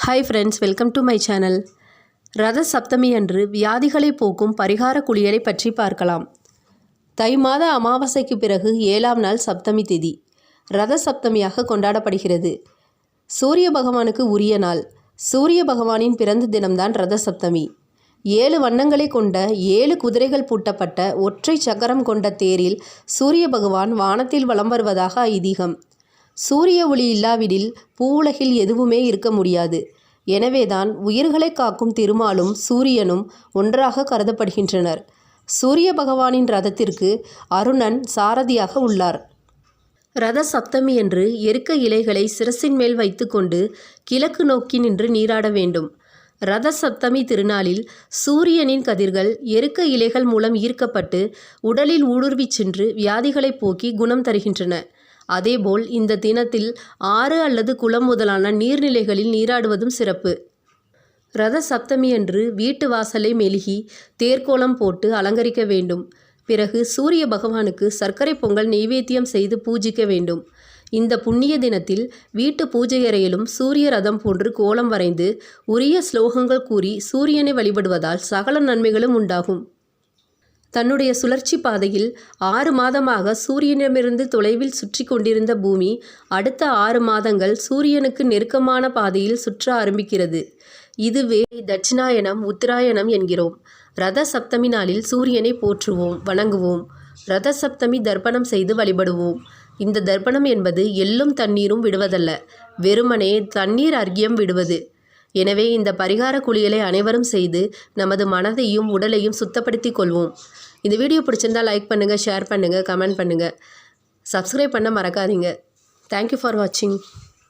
Hi friends, welcome to my channel. Ratha Saptami அன்று வியாதிகளை போக்கும் பரிகார குளியலை பற்றி பார்க்கலாம். தை மாத அமாவாசைக்கு பிறகு 7ஆம் நாள் சப்தமி திதி ரத சப்தமியாக கொண்டாடப்படுகிறது. சூரிய பகவானுக்கு உரிய நாள். சூரிய பகவானின் பிறந்த தினம்தான் ரத சப்தமி. 7 வண்ணங்களை கொண்ட 7 குதிரைகள் பூட்டப்பட்ட ஒற்றை சக்கரம் கொண்ட தேரில் சூரிய பகவான் வானத்தில் வலம் வருவதாக ஐதீகம். சூரிய ஒளி இல்லாவிடில் பூவுலகில் எதுவுமே இருக்க முடியாது. எனவேதான் உயிர்களை காக்கும் திருமாலும் சூரியனும் ஒன்றாக கருதப்படுகின்றனர். சூரிய பகவானின் ரதத்திற்கு அருணன் சாரதியாக உள்ளார். ரத சப்தமி என்று எருக்க இலைகளை சிரசின் மேல் வைத்துக்கொண்டு கிழக்கு நோக்கி நின்று நீராட வேண்டும். ரத சப்தமி திருநாளில் சூரியனின் கதிர்கள் எருக்க இலைகள் மூலம் ஈர்க்கப்பட்டு உடலில் ஊடுருவிச் சென்று வியாதிகளை போக்கி குணம் தருகின்றன. அதேபோல் இந்த தினத்தில் ஆறு அல்லது குளம் முதலான நீர்நிலைகளில் நீராடுவதும் சிறப்பு. ரத சப்தமி அன்று வீட்டு வாசலை மெழுகி தேர்க்கோலம் போட்டு அலங்கரிக்க வேண்டும். பிறகு சூரிய பகவானுக்கு சர்க்கரை பொங்கல் நெய்வேத்தியம் செய்து பூஜிக்க வேண்டும். இந்த புண்ணிய தினத்தில் வீட்டு பூஜை அறையிலும் சூரிய ரதம் போன்று கோலம் வரைந்து உரிய ஸ்லோகங்கள் கூறி சூரியனை வழிபடுவதால் சகல நன்மைகளும் உண்டாகும். தன்னுடைய சுழற்சி பாதையில் 6 மாதமாக சூரியனிடமிருந்து தொலைவில் சுற்றி கொண்டிருந்த பூமி அடுத்த 6 மாதங்கள் சூரியனுக்கு நெருக்கமான பாதையில் சுற்ற ஆரம்பிக்கிறது. இதுவே தட்சிணாயனம், உத்தராயணம் என்கிறோம். ரத சப்தமி நாளில் சூரியனை போற்றுவோம், வணங்குவோம். ரத சப்தமி தர்ப்பணம் செய்து வழிபடுவோம். இந்த தர்ப்பணம் என்பது எள்ளும் தண்ணீரும் விடுவதல்ல, வெறுமனே தண்ணீர் அர்க்கியம் விடுவது. எனவே இந்த பரிகார குளியலை அனைவரும் செய்து நமது மனதையும் உடலையும் சுத்தப்படுத்தி கொள்வோம். இந்த வீடியோ பிடிச்சிருந்தால் லைக் பண்ணுங்கள், ஷேர் பண்ணுங்கள், கமெண்ட் பண்ணுங்கள். சப்ஸ்கிரைப் பண்ண மறக்காதீங்க. தேங்க்யூ ஃபார் வாட்சிங்.